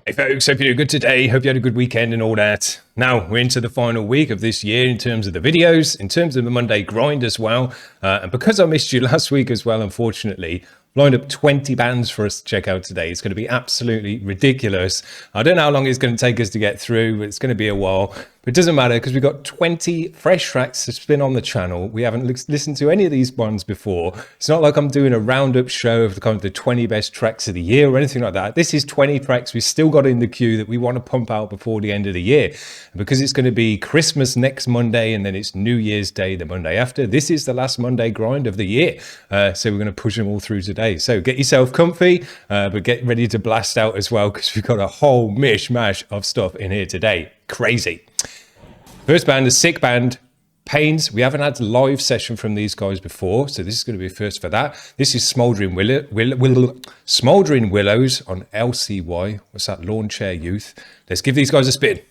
Hey folks, hope you're doing good today. Hope you had a good weekend and all that. Now, we're into the final week of this year in terms of the videos, in terms of the Monday grind as well. And because I missed you last week as well, unfortunately, lined up 20 bands for us to check out today. It's going to be absolutely ridiculous. I don't know how long it's going to take us to get through, but it's going to be a while. But it doesn't matter because we've got 20 fresh tracks to spin on the channel. We haven't listened to any of these ones before. It's not like I'm doing a roundup show of the kind of the 20 best tracks of the year or anything like that. This is 20 tracks we've still got in the queue that we want to pump out before the end of the year. And because it's going to be Christmas next Monday and then it's New Year's Day the Monday after, this is the last Monday grind of the year. So we're going to push them all through today. So get yourself comfy, but get ready to blast out as well because we've got a whole mishmash of stuff in here today. Crazy. First band, a sick band, Pains. We haven't had a live session from these guys before, so this is going to be a first for that. This is Smoldering Willows on LCY. What's that? Lawn Chair Youth. Let's give these guys a spin.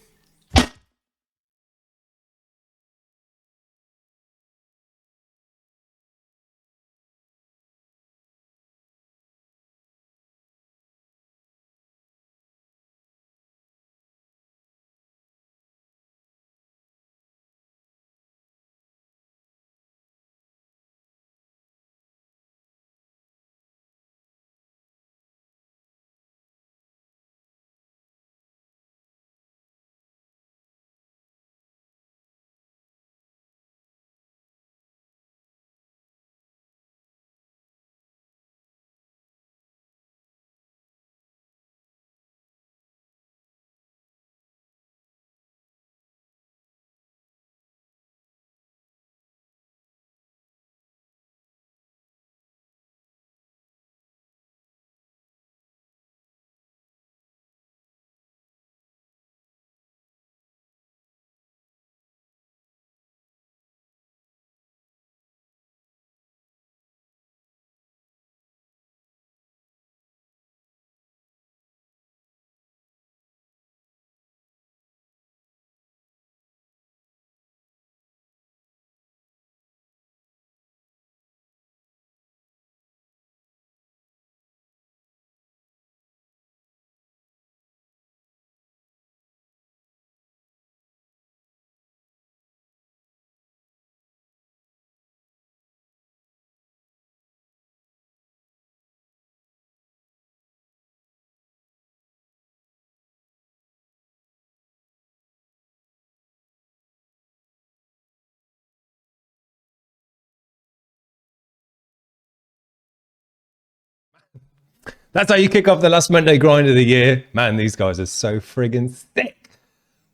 That's how you kick off the last Monday grind of the year. Man, these guys are so friggin' thick.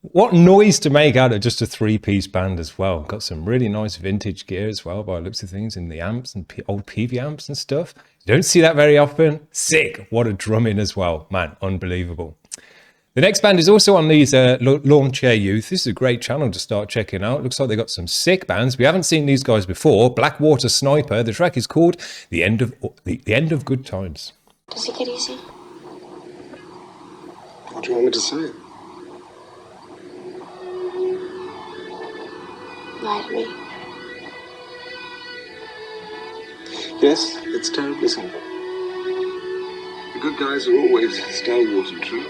What noise to make out of just a three-piece band as well. Got some really nice vintage gear as well by the looks of things in the amps and old PV amps and stuff. You don't see that very often. Sick. What a drumming as well. Man, unbelievable. The next band is also on these Lawn Chair Youth. This is a great channel to start checking out. Looks like they got some sick bands. We haven't seen these guys before. Blackwater Sniper. The track is called The End of Good Times. Does he get easy? What do you want me to say? Lie to me. Yes, it's terribly simple. The good guys are always stalwart and true.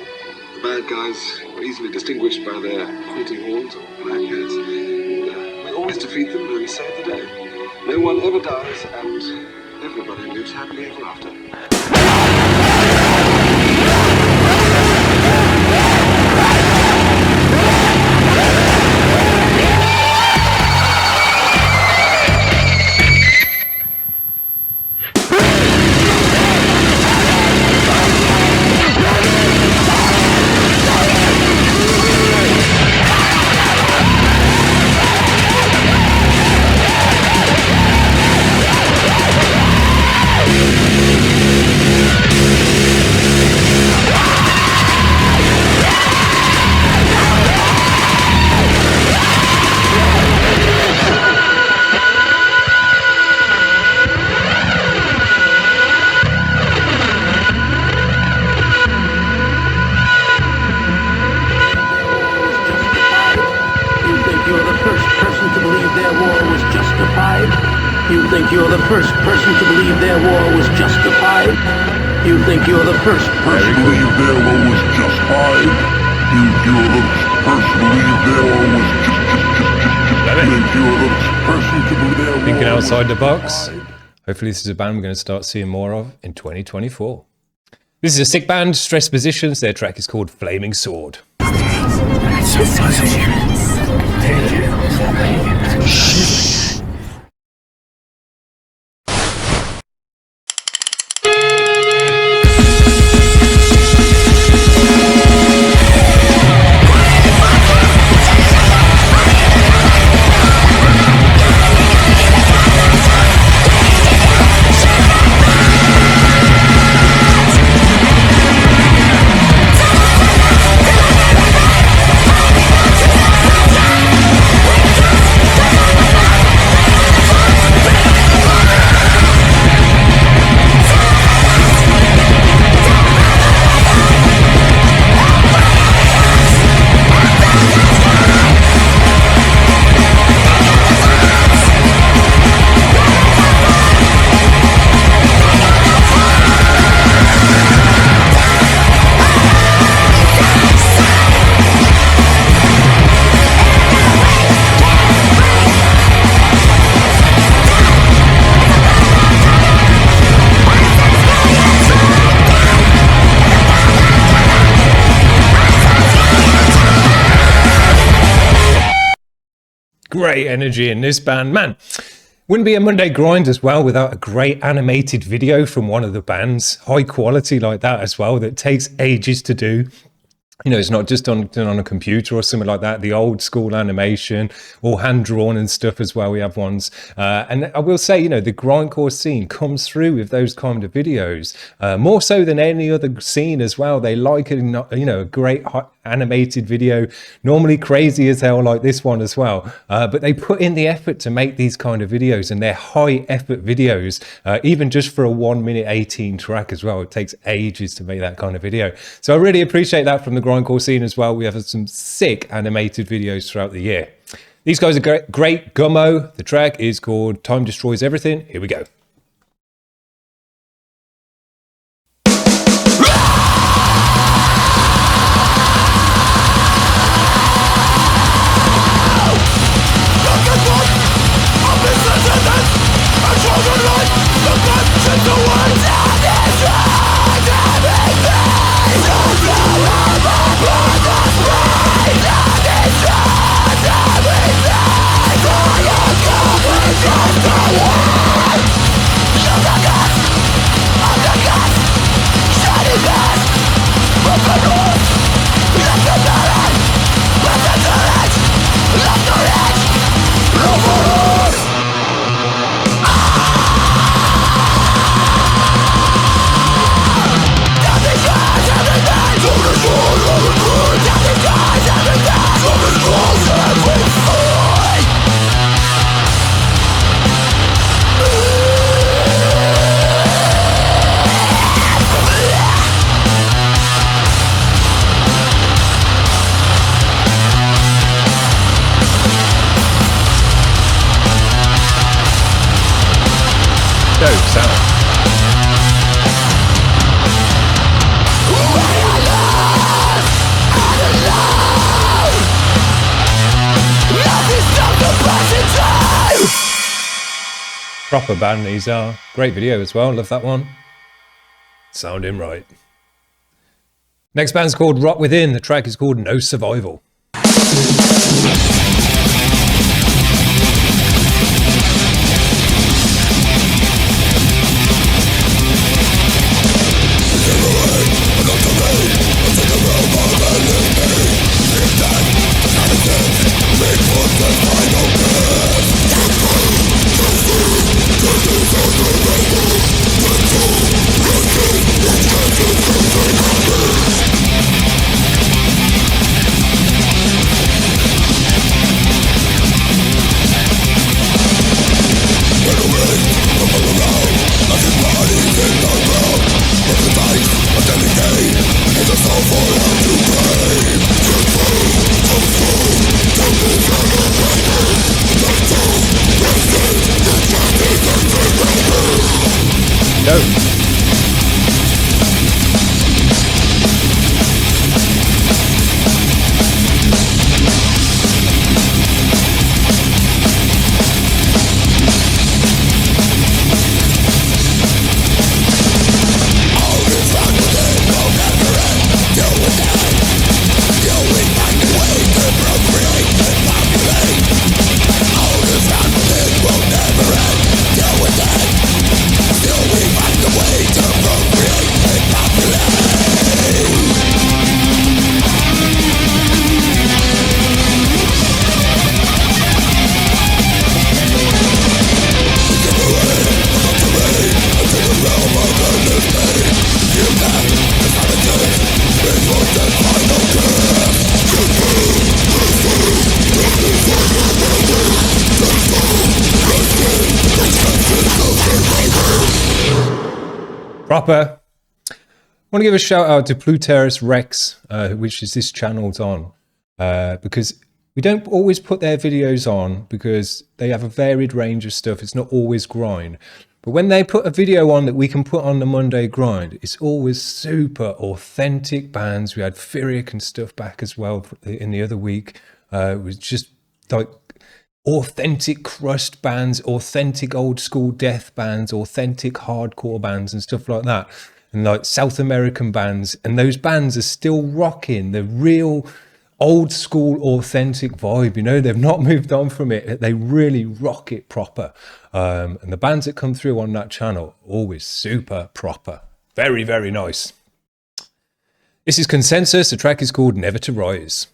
The bad guys are easily distinguished by their pointy horns or black hats. And, we always defeat them and save the day. No one ever dies and everybody lives happily ever after. You think you're the first person to believe their war was justified? You think you're the first person? Personally, there was just hide. You're the personally, there was just think you're the person to be there. Thinking outside the box. Hopefully this is a band we're going to start seeing more of in 2024. This is a sick band, Stress Positions. Their track is called Flaming Sword. Great energy in this band, man. Wouldn't be a Monday grind as well without a great animated video from one of the bands. High quality like that as well, that takes ages to do. You know, it's not just done on a computer or something like that. The old school animation, all hand drawn and stuff as well. We have ones. And I will say, you know, the grindcore scene comes through with those kind of videos, more so than any other scene as well. They like it, you know, a great animated video, normally crazy as hell like this one as well. But they put in the effort to make these kind of videos, and they're high effort videos, even just for a 1:18 track as well. It takes ages to make that kind of video. So I really appreciate that from the grindcore scene as well. We have some sick animated videos throughout the year. These guys are great. Gummo. The track is called Time Destroys Everything. Here we go. Proper band these are. Great video as well. Love that one. Sounding right. Next band's called Rot Within. The track is called No Survival. Proper. I want to give a shout out to Pluterus Rex, which is this channel's on, because we don't always put their videos on because they have a varied range of stuff. It's not always grind. But when they put a video on that we can put on the Monday grind, it's always super authentic bands. We had Furic and stuff back as well in the other week. It was just like authentic crust bands, authentic old school death bands, authentic hardcore bands and stuff like that. And like South American bands. And those bands are still rocking the real old school authentic vibe, you know. They've not moved on from it. They really rock it proper, and the bands that come through on that channel always super proper. Very, very nice. This is Konsensus. The track is called Never to Rise.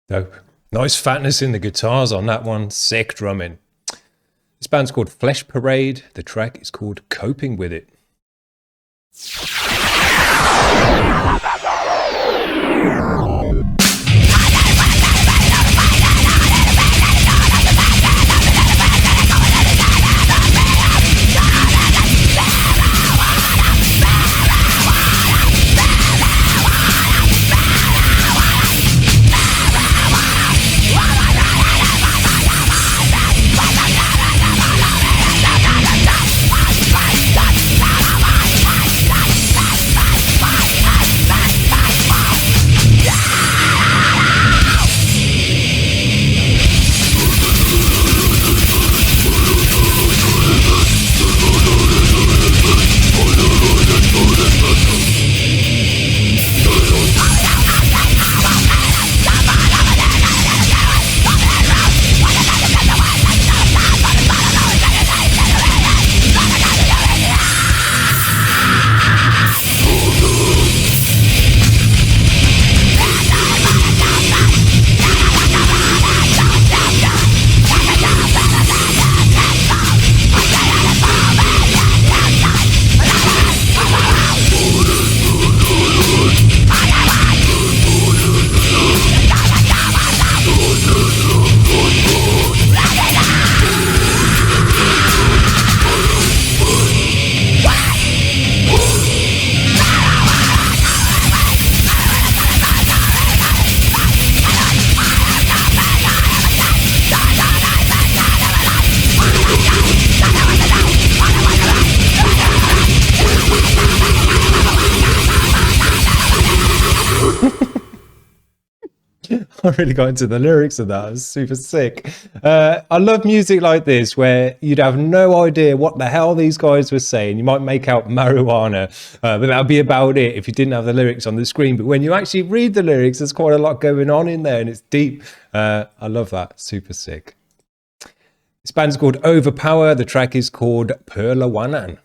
Dope. Nice fatness in the guitars on that one. Sick drumming. This band's called Flesh Parade. The track is called Coping With It. I really got into the lyrics of that. It was super sick. I love music like this where you'd have no idea what the hell these guys were saying. You might make out marijuana, but that would be about it if you didn't have the lyrics on the screen. But when you actually read the lyrics, there's quite a lot going on in there and it's deep. I love that. Super sick. This band's called Overpower. The track is called Perlawanan.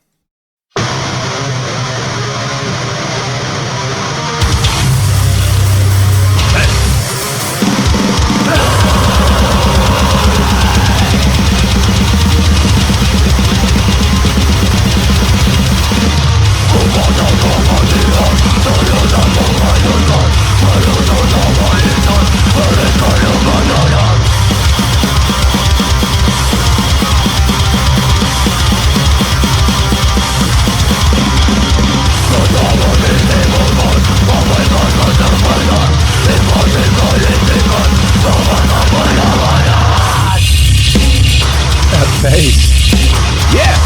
Bass. Yeah.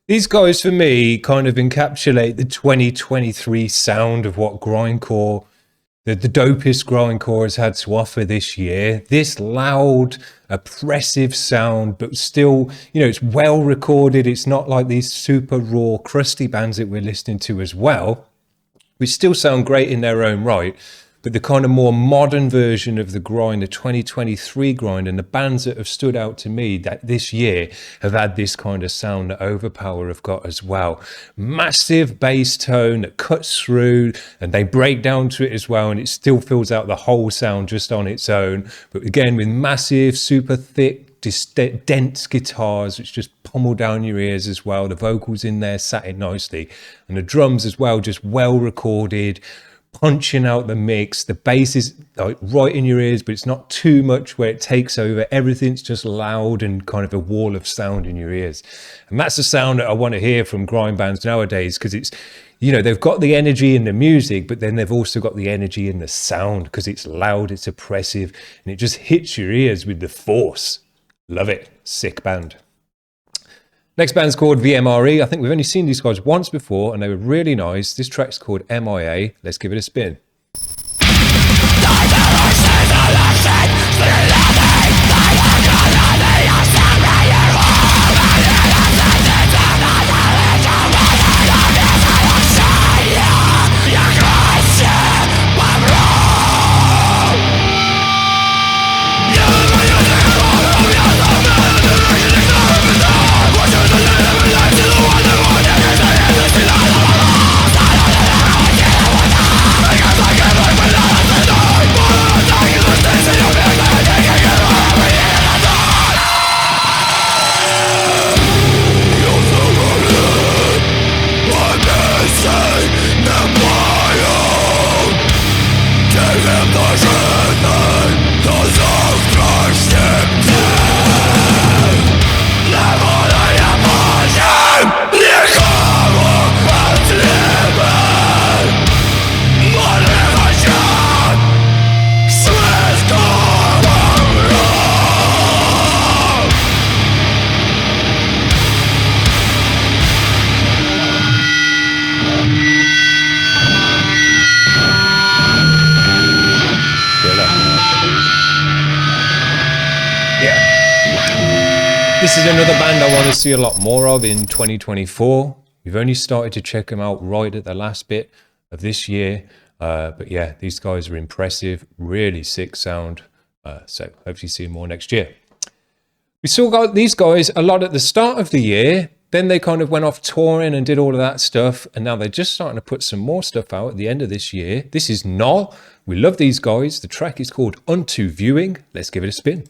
These guys, for me, kind of encapsulate the 2023 sound of what grindcore, the dopest grindcore has had to offer this year. This loud, oppressive sound, but still, you know, it's well recorded. It's not like these super raw, crusty bands that we're listening to as well, which still sound great in their own right. But the kind of more modern version of the grind, the 2023 grind, and the bands that have stood out to me that this year have had this kind of sound that Overpower have got as well. Massive bass tone that cuts through, and they break down to it as well, and it still fills out the whole sound just on its own. But again, with massive, super thick, dense guitars which just pummel down your ears as well. The vocals in there sat in nicely, and the drums as well, just well recorded, punching out the mix. The bass is like right in your ears, but it's not too much where it takes over. Everything's just loud and kind of a wall of sound in your ears. And that's the sound that I want to hear from grind bands nowadays, because it's, you know, they've got the energy in the music, but then they've also got the energy in the sound, because it's loud, it's oppressive, and it just hits your ears with the force. Love it. Sick band. Next band's called VMRE. I think we've only seen these guys once before, and they were really nice. This track's called MIA. Let's give it a spin. This is another band I want to see a lot more of in 2024. We've only started to check them out right at the last bit of this year. But yeah, these guys are impressive, really sick sound. So hopefully see more next year. We saw these guys a lot at the start of the year, Then they kind of went off touring and did all of that stuff. And now they're just starting to put some more stuff out at the end of this year. This is Knoll. We love these guys. The track is called Unto Viewing. Let's give it a spin.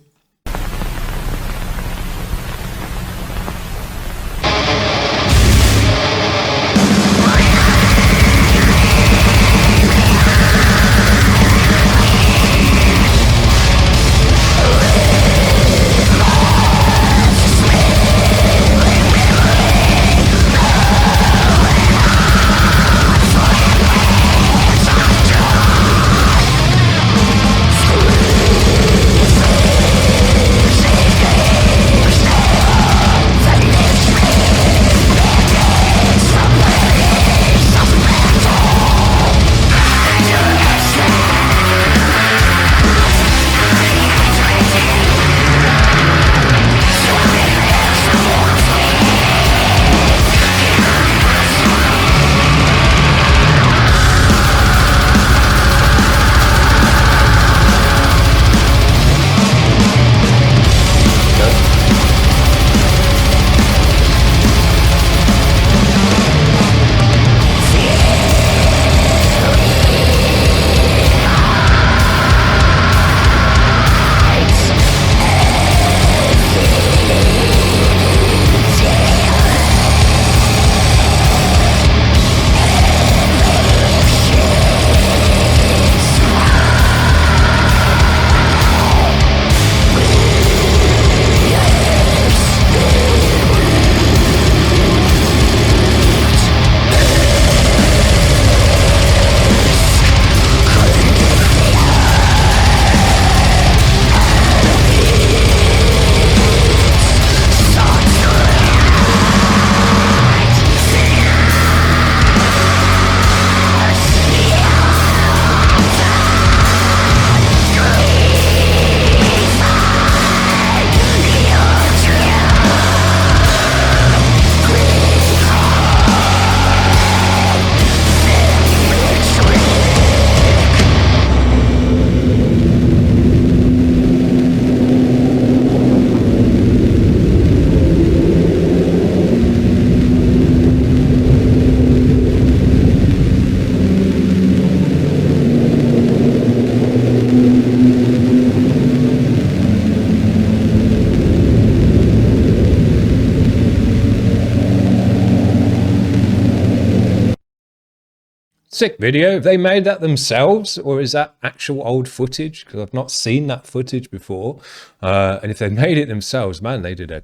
Sick video. Have they made that themselves, or is that actual old footage? Because I've not seen that footage before. And if they made it themselves, man, they did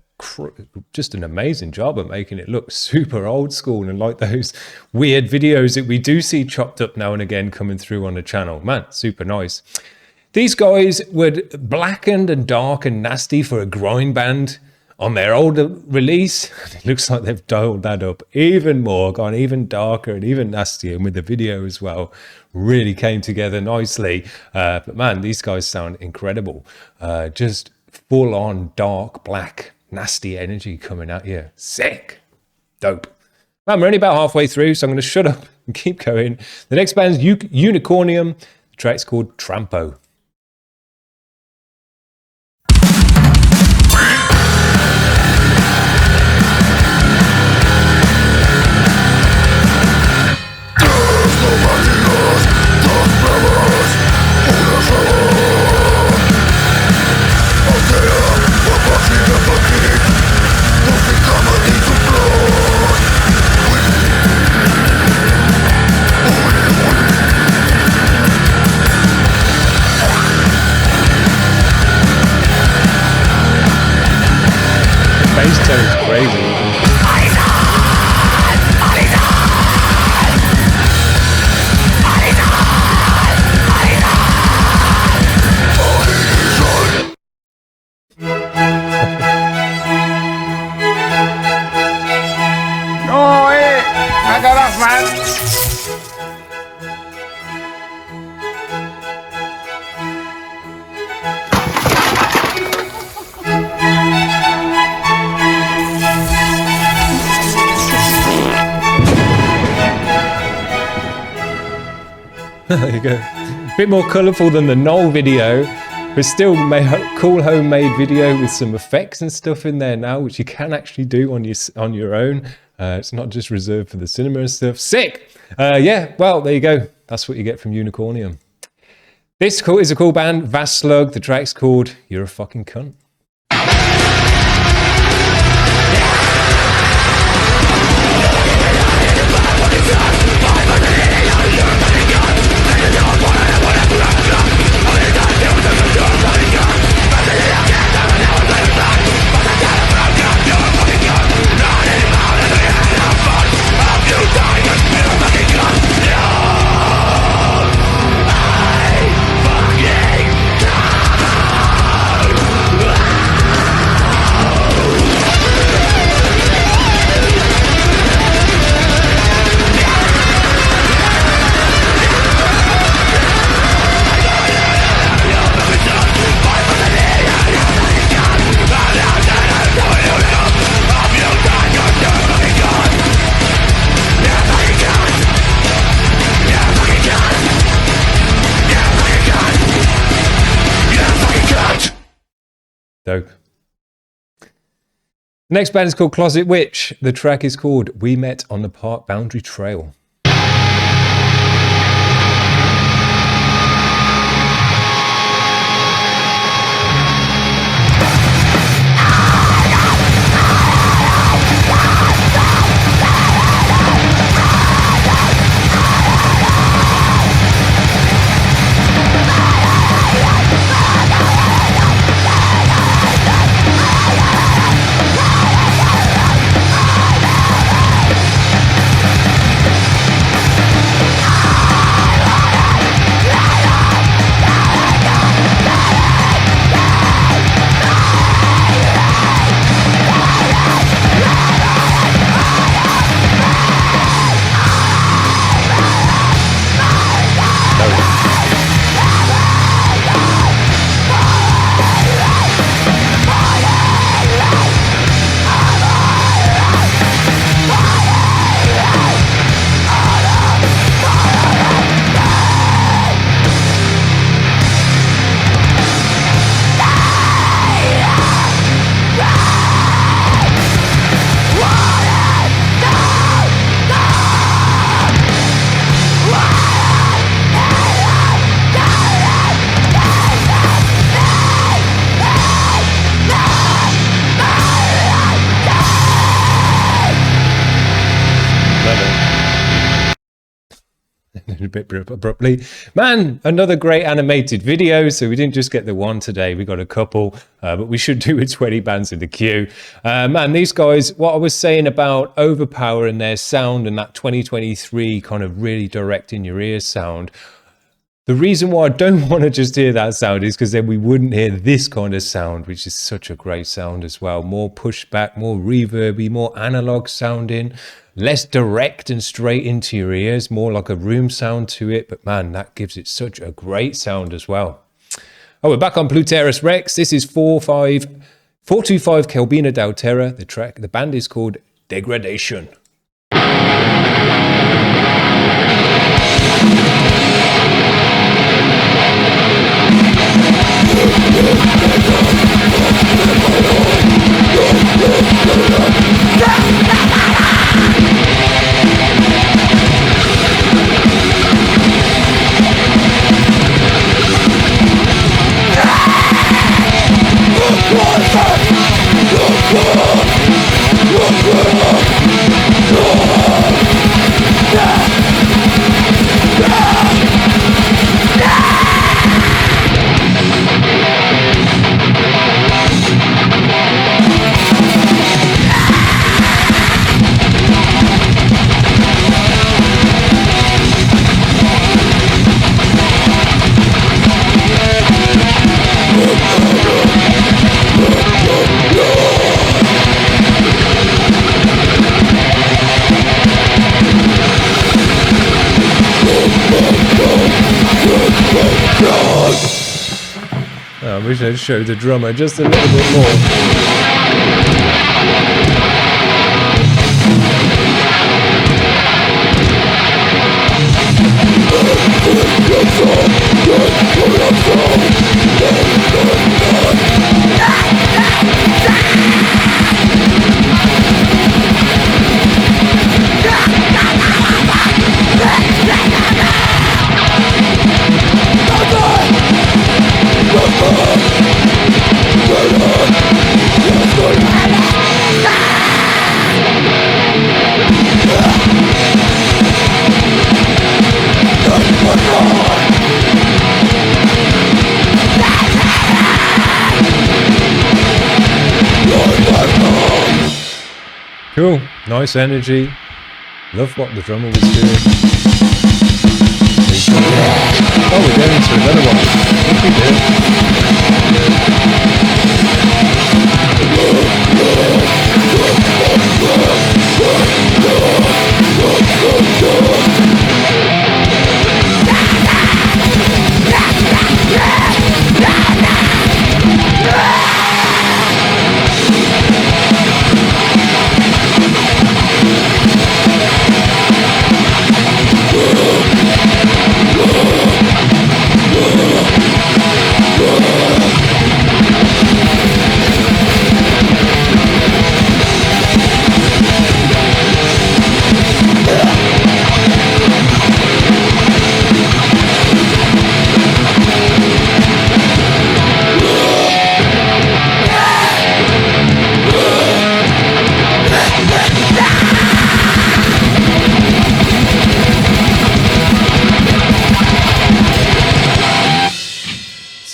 just an amazing job of making it look super old school and like those weird videos that we do see chopped up now and again coming through on the channel. Man, super nice. These guys were blackened and dark and nasty for a grind band on their older release. It looks like they've dialed that up even more, gone even darker and even nastier, and with the video as well, really came together nicely. But man, these guys sound incredible. Just full on dark, black, nasty energy coming at you. Sick. Dope. Man, we're only about halfway through, so I'm going to shut up and keep going. The next band's Unicornium. The track's called TRAMPÓ. Bass tone is crazy. No, I got off, man. There you go. A bit more colourful than the Knoll video. but still cool homemade video with some effects and stuff in there now, which you can actually do on your own. It's not just reserved for the cinema and stuff. Sick. Yeah, well, there you go. That's what you get from Unicornium. This is a cool band, Vast Slug. The track's called You're a Fucking Cunt. Dope. Next band is called Closet Witch. The track is called We Met on the Park Boundary Trail. A bit abruptly. Man, another great animated video. So we didn't just get the one today, we got a couple, but we should do with 20 bands in the queue. Man, these guys, what I was saying about overpowering their sound and that 2023 kind of really direct in your ear sound, the reason why I don't want to just hear that sound is because then we wouldn't hear this kind of sound, which is such a great sound as well. More pushback, more reverby, more analog sounding, less direct and straight into your ears, more like a room sound to it. But man, that gives it such a great sound as well. Oh, we're back on Pluterus Rex. This is 425 Kelbina Deutera. The band is called Degradation. I wish I'd show the drummer just a little bit more. Cool. Nice energy. Love what the drummer was doing. Oh, we're going into another one. What we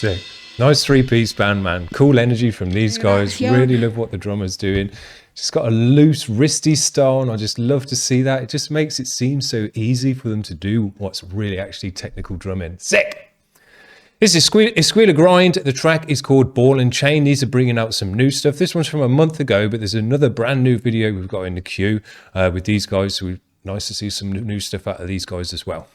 Sick. Nice three-piece band, man. Cool energy from these guys. Really love what the drummer's doing. Just got a loose, wristy style, and I just love to see that. It just makes it seem so easy for them to do what's really actually technical drumming. Sick! This is Escuela Grind. The track is called Ball and Chain. These are bringing out some new stuff. This one's from a month ago, but there's another brand new video we've got in the queue with these guys. So nice to see some new stuff out of these guys as well.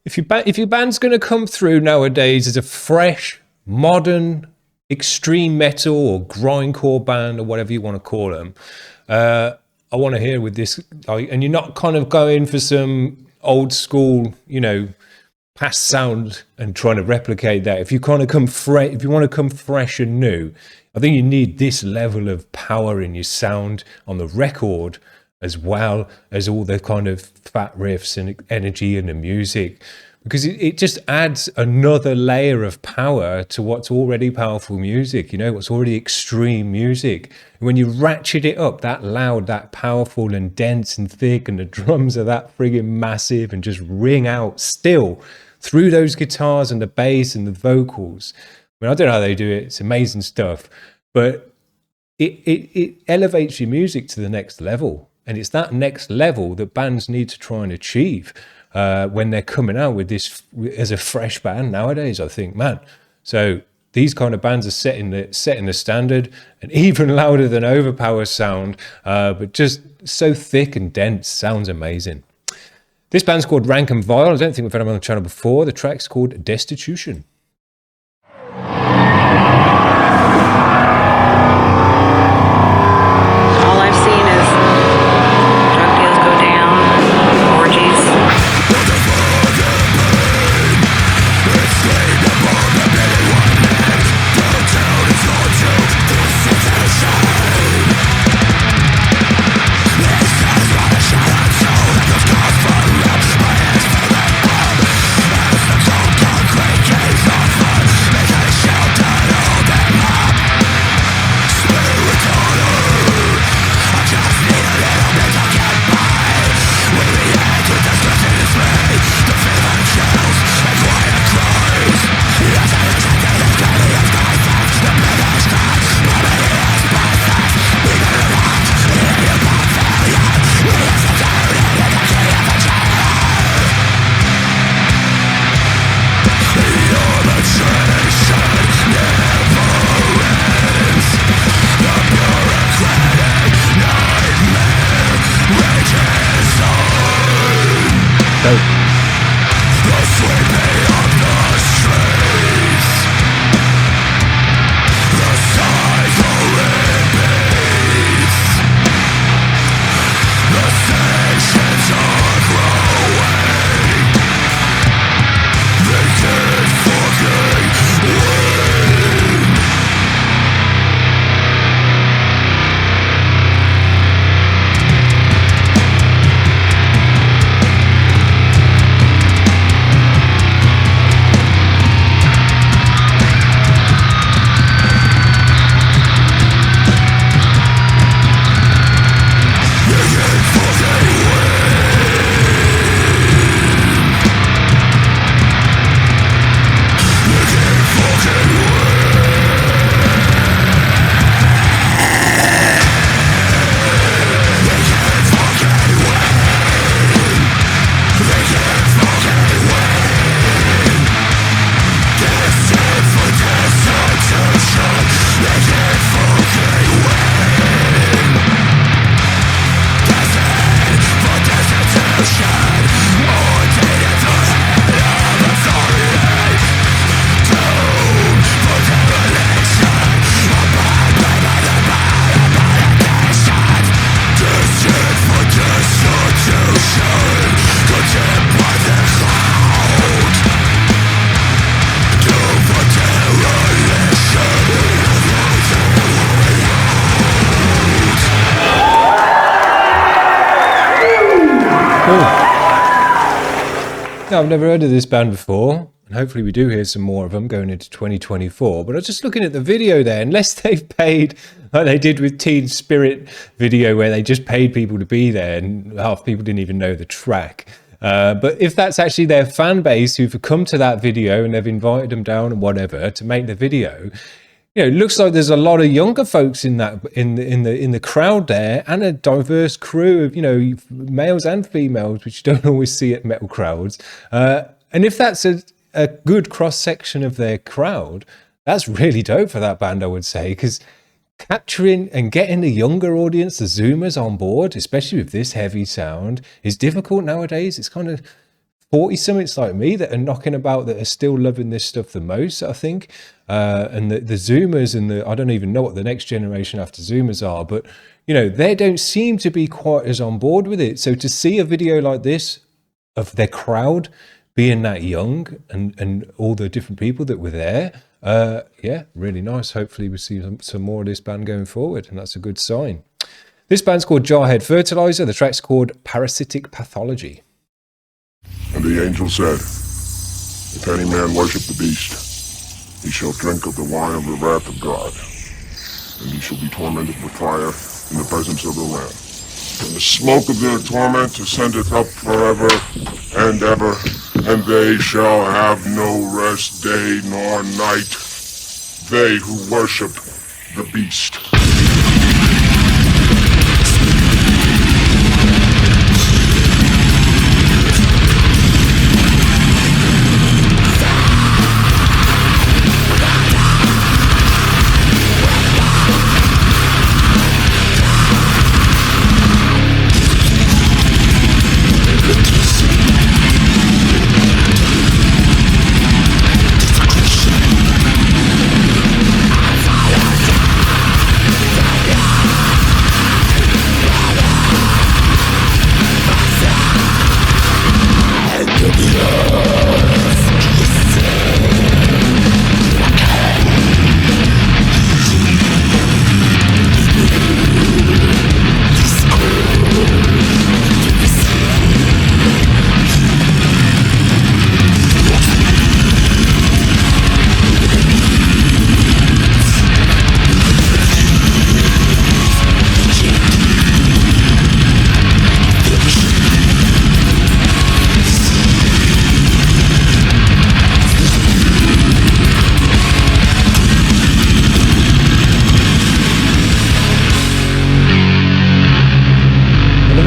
If your band's going to come through nowadays as a fresh, modern, extreme metal or grindcore band or whatever you want to call them, I want to hear with this, and you're not kind of going for some old school, past sound and trying to replicate that. If you kind of come fresh, if you want to come fresh and new, I think you need this level of power in your sound on the record, as well as all the kind of fat riffs and energy in the music, because it just adds another layer of power to what's already powerful music, what's already extreme music. When you ratchet it up that loud, that powerful and dense and thick, and the drums are that friggin' massive and just ring out still through those guitars and the bass and the vocals. I mean, I don't know how they do it. It's amazing stuff, but it elevates your music to the next level. And it's that next level that bands need to try and achieve when they're coming out with this as a fresh band nowadays, I think, man. So these kind of bands are setting the standard, and even louder than Overpower sound, but just so thick and dense, sounds amazing. This band's called Rank and Vile. I don't think we've had them on the channel before. The track's called Destitution. Now, I've never heard of this band before, and hopefully we do hear some more of them going into 2024. But I was just looking at the video there, unless they've paid, like they did with Teen Spirit video, where they just paid people to be there, and half people didn't even know the track. But if that's actually their fan base who've come to that video and they've invited them down and whatever to make the video, it looks like there's a lot of younger folks in that in the crowd there, and a diverse crew of males and females, which you don't always see at metal crowds. And if that's a good cross section of their crowd, that's really dope for that band, I would say, because capturing and getting the younger audience, the Zoomers, on board, especially with this heavy sound, is difficult nowadays. It's kind of 40-somethings like me that are knocking about, that are still loving this stuff the most, I think. And the Zoomers and I don't even know what the next generation after Zoomers are, but, you know, they don't seem to be quite as on board with it. So to see a video like this of their crowd being that young and all the different people that were there, yeah, really nice. Hopefully we see some more of this band going forward, and that's a good sign. This band's called Jarhead Fertilizer. The track's called Parasitic Pathology. And the angel said, if any man worship the beast, he shall drink of the wine of the wrath of God, and he shall be tormented with fire in the presence of the Lamb. And the smoke of their torment ascendeth up forever and ever, and they shall have no rest day nor night, they who worship the beast.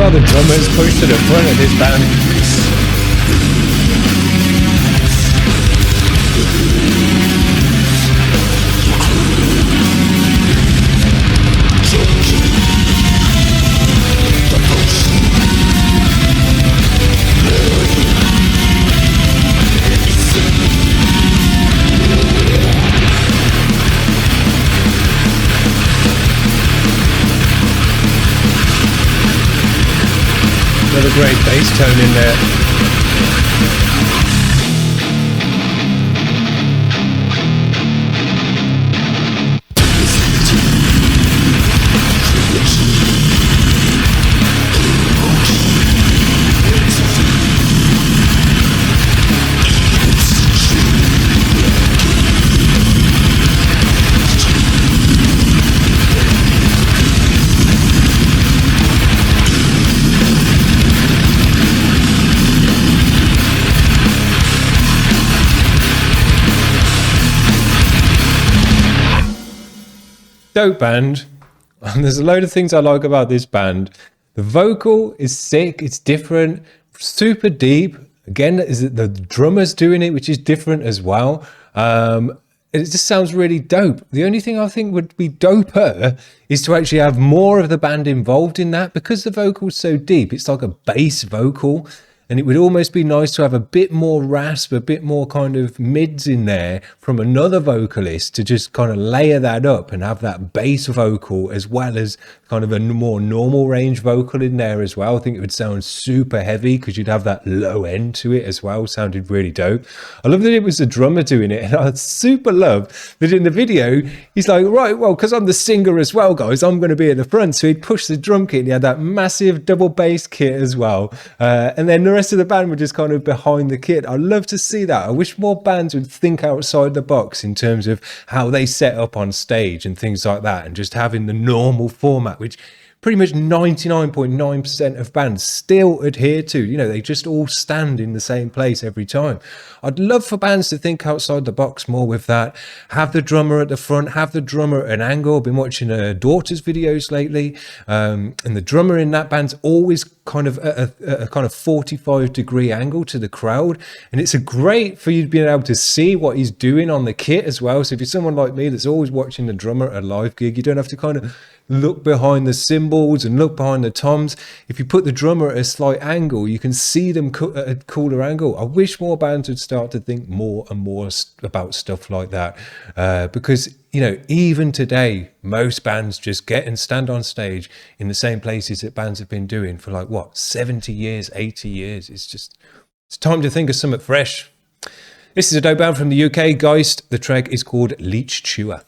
The drummers pushed to the front of this band. Another great bass tone in there. Dope band, and there's a load of things I like about this band. The vocal is sick, it's different, super deep. Again, is the drummer's doing it, which is different as well. It just sounds really dope. The only thing I think would be doper is to actually have more of the band involved in that, because the vocal's so deep. It's like a bass vocal, and it would almost be nice to have a bit more rasp, a bit more kind of mids in there from another vocalist to just kind of layer that up and have that bass vocal as well as kind of a more normal range vocal in there as well. I think it would sound super heavy because you'd have that low end to it as well. Sounded really dope. I love that it was the drummer doing it, and I super love that in the video he's like, right, well, because I'm the singer as well, guys, I'm going to be at the front. So he'd push the drum kit and he had that massive double bass kit as well, and then the rest of the band were just kind of behind the kit. I love to see that. I wish more bands would think outside the box in terms of how they set up on stage and things like that, and just having the normal format, which pretty much 99.9% of bands still adhere to. You know, they just all stand in the same place every time. I'd love for bands to think outside the box more with that. Have the drummer at the front, have the drummer at an angle. I've been watching Daughter's videos lately, and the drummer in that band's always kind of at a kind of 45-degree angle to the crowd, and it's a great for you to be able to see what he's doing on the kit as well. So if you're someone like me that's always watching the drummer at a live gig, you don't have to kind of look behind the cymbals and look behind the toms. If you put the drummer at a slight angle, you can see them at a cooler angle. I wish more bands would start to think more and more about stuff like that, because, you know, even today, most bands just get and stand on stage in the same places that bands have been doing for like, what, 70 years, 80 years. It's time to think of something fresh. This is a dope band from the UK, GEIST. The track is called Leech Chewer.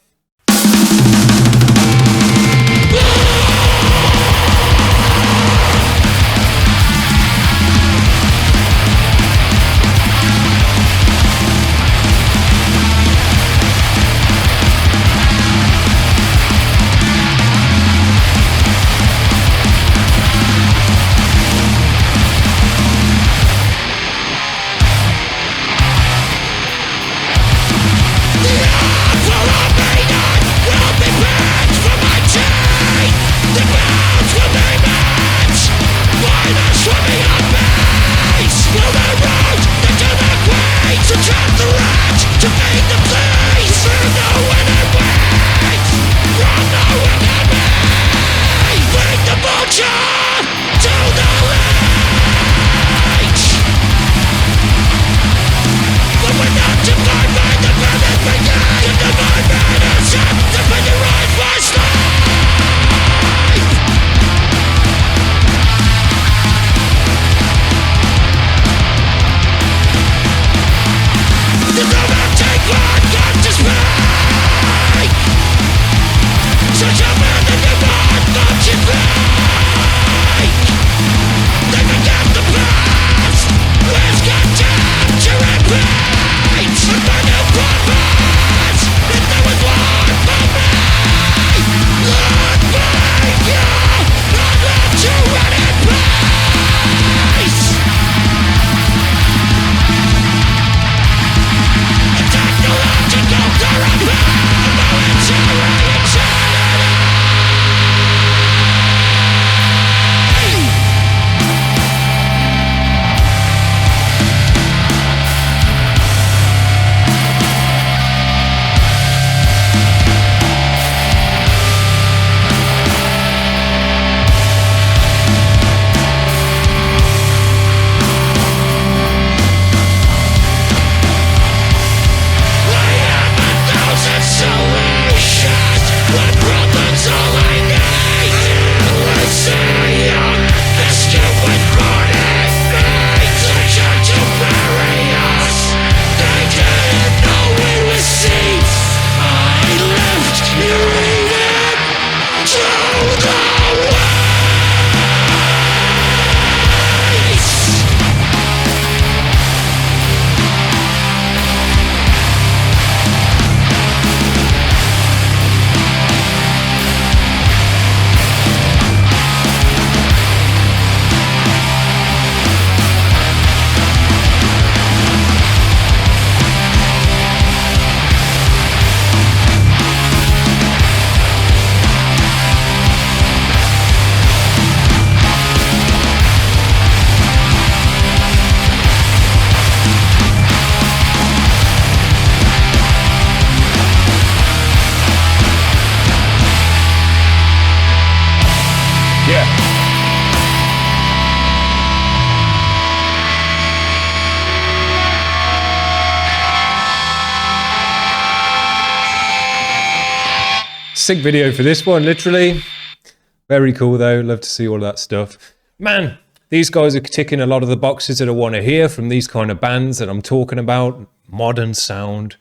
Sick video for this one, literally. Very cool though. Love to see all of that stuff. Man, these guys are ticking a lot of the boxes that I want to hear from these kind of bands that I'm talking about. Modern sound,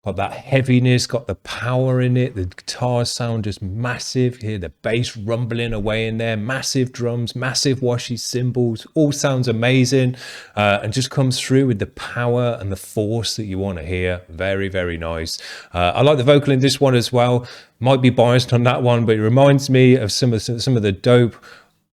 got that heaviness, got the power in it. The guitar sound just massive. You hear the bass rumbling away in there. Massive drums, massive washy cymbals. All sounds amazing, and just comes through with the power and the force that you want to hear. Very, very nice. I like the vocal in this one as well. Might be biased on that one, but it reminds me of some of the dope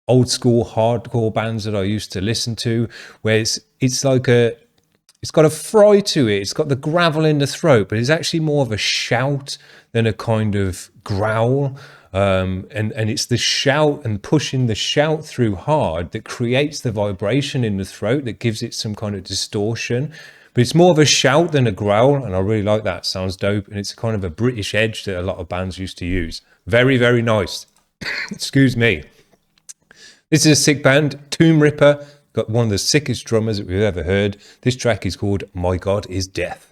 old school hardcore bands that I used to listen to, where it's like it's got a fry to it. It's got the gravel in the throat, but it's actually more of a shout than a kind of growl. And it's the shout and pushing the shout through hard that creates the vibration in the throat that gives it some kind of distortion. But it's more of a shout than a growl, and I really like that. Sounds dope, and it's kind of a British edge that a lot of bands used to use. Very, very nice. Excuse me. This is a sick band, TOMBRIPPER, got one of the sickest drummers that we've ever heard. This track is called My God Is Death.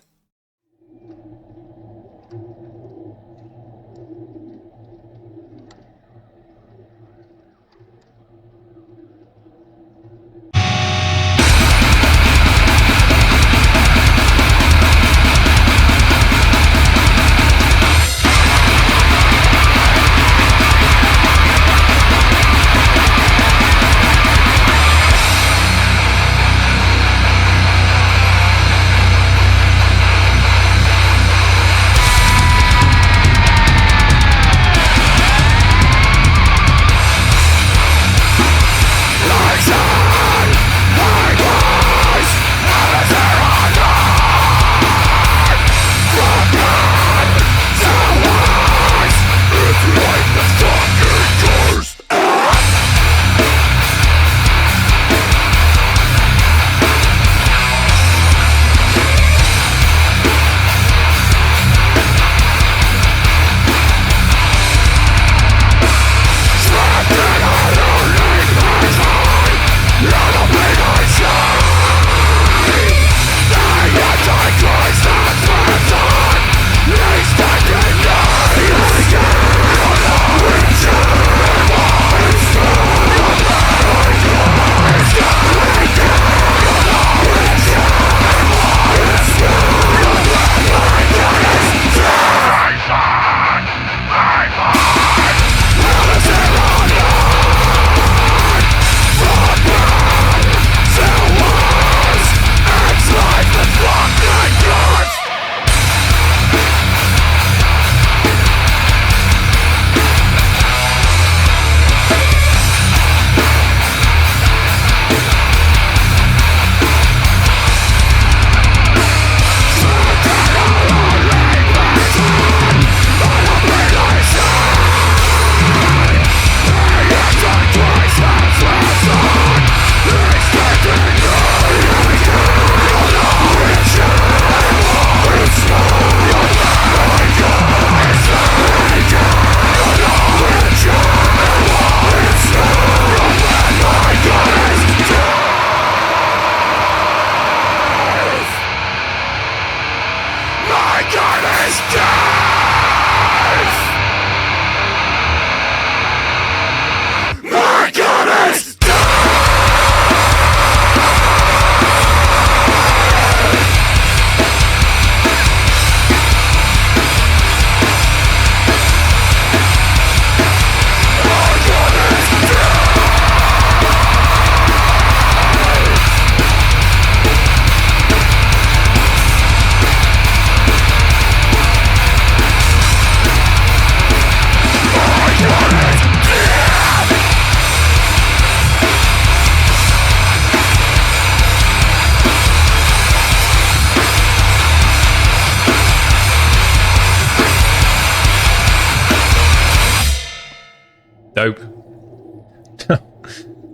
Dope.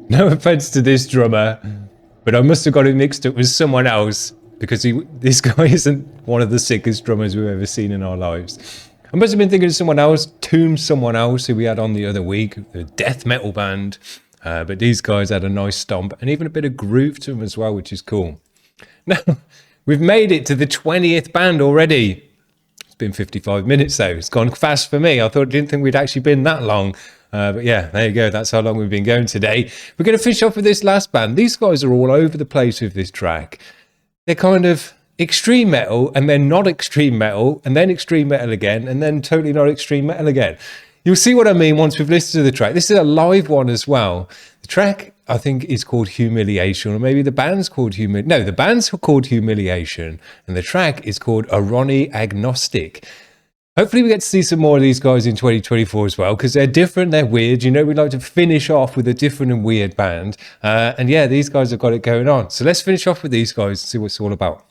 No offense to this drummer, but I must have got it mixed up with someone else because this guy isn't one of the sickest drummers we've ever seen in our lives. I must have been thinking of someone else, someone else who we had on the other week, the death metal band. But these guys had a nice stomp and even a bit of groove to them as well, which is cool. Now, we've made it to the 20th band already. It's been 55 minutes though. It's gone fast for me. I didn't think we'd actually been that long. But yeah, there you go. That's how long we've been going today. We're going to finish off with this last band. These guys are all over the place with this track. They're kind of extreme metal and then not extreme metal and then extreme metal again and then totally not extreme metal again. You'll see what I mean once we've listened to the track. This is a live one as well. The track, I think, is called Humiliation, or maybe the band's called the band's called Humiliation, and the track is called Ironi Agnostik. Hopefully we get to see some more of these guys in 2024 as well, because they're different, they're weird. You know, we like to finish off with a different and weird band. And yeah, these guys have got it going on. So let's finish off with these guys and see what it's all about.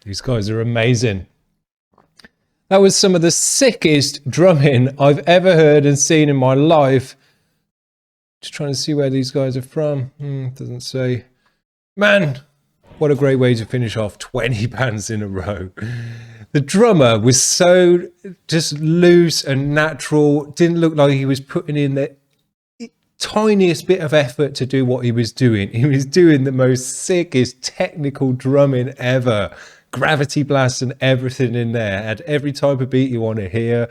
These guys are amazing. That was some of the sickest drumming I've ever heard and seen in my life. Just trying to see where these guys are from. Doesn't say. Man, what a great way to finish off 20 bands in a row. The drummer was so just loose and natural. Didn't look like he was putting in the tiniest bit of effort to do what he was doing. He was doing the most sickest technical drumming ever. Gravity blasts and everything in there. Had every type of beat you want to hear.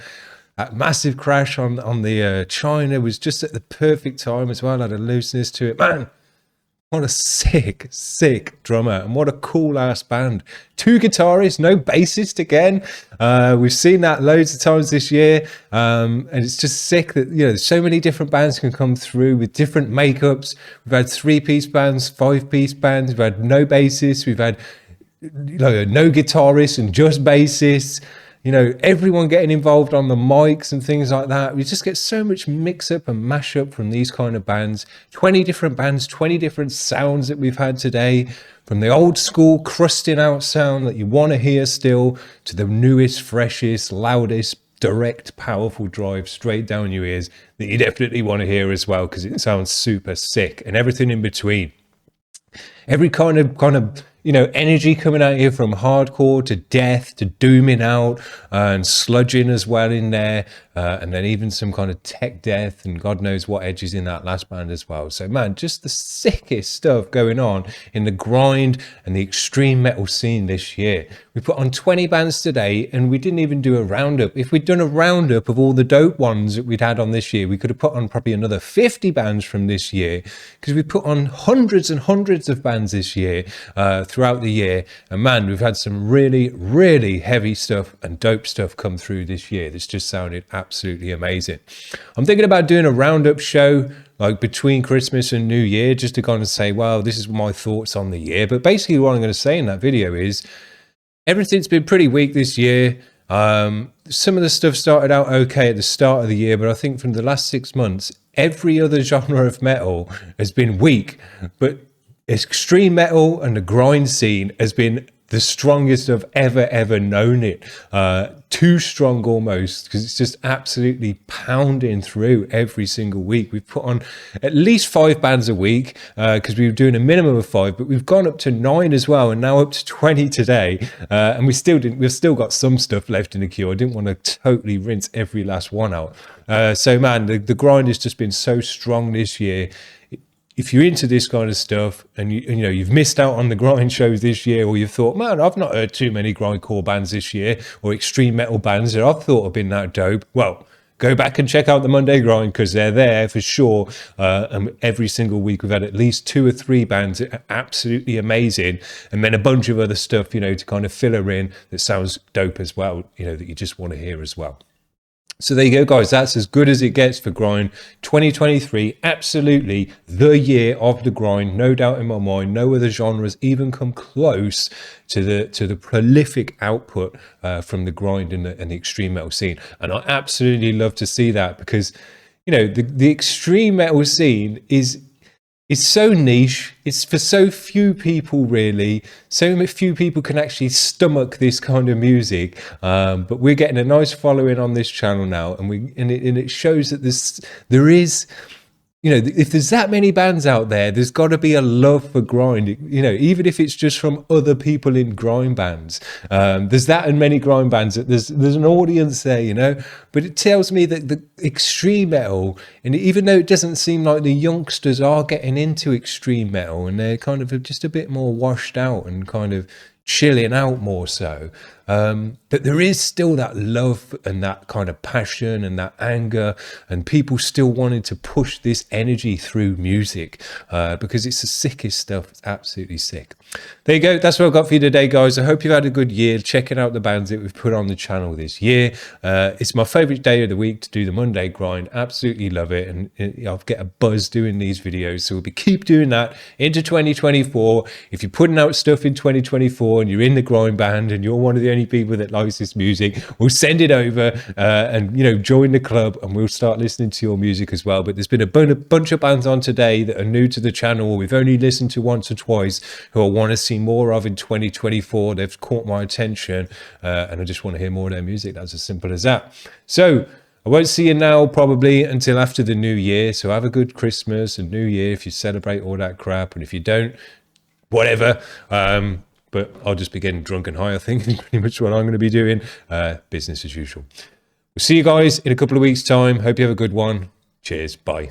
That massive crash on the China was just at the perfect time as well. Had a looseness to it. Man, what a sick drummer, and what a cool ass band. 2 guitarists, no bassist again. We've seen that loads of times this year, and it's just sick that, you know, so many different bands can come through with different makeups. We've had 3-piece bands, 5-piece bands. We've had no bassists. We've had no guitarists and just bassists. You know, everyone getting involved on the mics and things like that. We just get so much mix up and mash up from these kind of bands. 20 different bands, 20 different sounds that we've had today. From the old school crusting out sound that you want to hear still, to the newest, freshest, loudest, direct, powerful drive straight down your ears that you definitely want to hear as well, because it sounds super sick, and everything in between. Every kind of you know, energy coming out here, from hardcore to death to dooming out, and sludging as well in there, and then even some kind of tech death and God knows what edges in that last band as well. So man, just the sickest stuff going on in the grind and the extreme metal scene this year. We put on 20 bands today, and we didn't even do a roundup. If we'd done a roundup of all the dope ones that we'd had on this year, we could have put on probably another 50 bands from this year, because we put on hundreds and hundreds of bands this year, throughout the year. And man, we've had some really heavy stuff and dope stuff come through this year that's just sounded absolutely amazing. I'm thinking about doing a roundup show like between Christmas and New Year, just to kind of say, well, this is my thoughts on the year. But basically what I'm going to say in that video is everything's been pretty weak this year. Some of the stuff started out okay at the start of the year, but I think from the last 6 months, every other genre of metal has been weak. But extreme metal and the grind scene has been the strongest I've ever known it. Too strong almost, because it's just absolutely pounding through every single week. We've put on at least 5 bands a week, because we were doing a minimum of 5, but we've gone up to 9 as well, and now up to 20 today. And we've still got some stuff left in the queue. I didn't want to totally rinse every last one out. So man, the grind has just been so strong this year. If you're into this kind of stuff, and you know you've missed out on the grind shows this year, or you've thought, man, I've not heard too many grindcore bands this year, or extreme metal bands that I've thought have been that dope, well, go back and check out the Monday grind, because they're there for sure. And every single week we've had at least 2 or 3 bands that are absolutely amazing, and then a bunch of other stuff, you know, to kind of fill her in that sounds dope as well, you know, that you just want to hear as well. So there you go, guys. That's as good as it gets for grind. 2023, absolutely the year of the grind. No doubt in my mind. No other genres even come close to the prolific output from the grind and the extreme metal scene. And I absolutely love to see that, because, you know, the extreme metal scene is so niche. It's for so few people, really. So few people can actually stomach this kind of music. But we're getting a nice following on this channel now, and it shows that there is, you know, if there's that many bands out there, there's got to be a love for grind, you know, even if it's just from other people in grind bands. There's that in many grind bands, that there's an audience there, you know. But it tells me that the extreme metal, and even though it doesn't seem like the youngsters are getting into extreme metal, and they're kind of just a bit more washed out and kind of chilling out more so, but there is still that love and that kind of passion and that anger, and people still wanting to push this energy through music, because it's the sickest stuff. It's absolutely sick. There you go. That's what I've got for you today, guys. I hope you've had a good year checking out the bands that we've put on the channel this year. It's my favorite day of the week to do the Monday grind. Absolutely love it, and I'll get a buzz doing these videos, so we'll keep doing that into 2024. If you're putting out stuff in 2024 and you're in the grind band and you're one of the only any people that likes this music, we'll send it over and, you know, join the club, and we'll start listening to your music as well. But there's been a bunch of bands on today that are new to the channel, we've only listened to once or twice, who I want to see more of in 2024. They've caught my attention, and I just want to hear more of their music. That's as simple as that. So I won't see you now probably until after the new year. So have a good Christmas and New Year if you celebrate all that crap. And if you don't, whatever. But I'll just be getting drunk and high, I think, is pretty much what I'm going to be doing. Business as usual. We'll see you guys in a couple of weeks' time. Hope you have a good one. Cheers. Bye.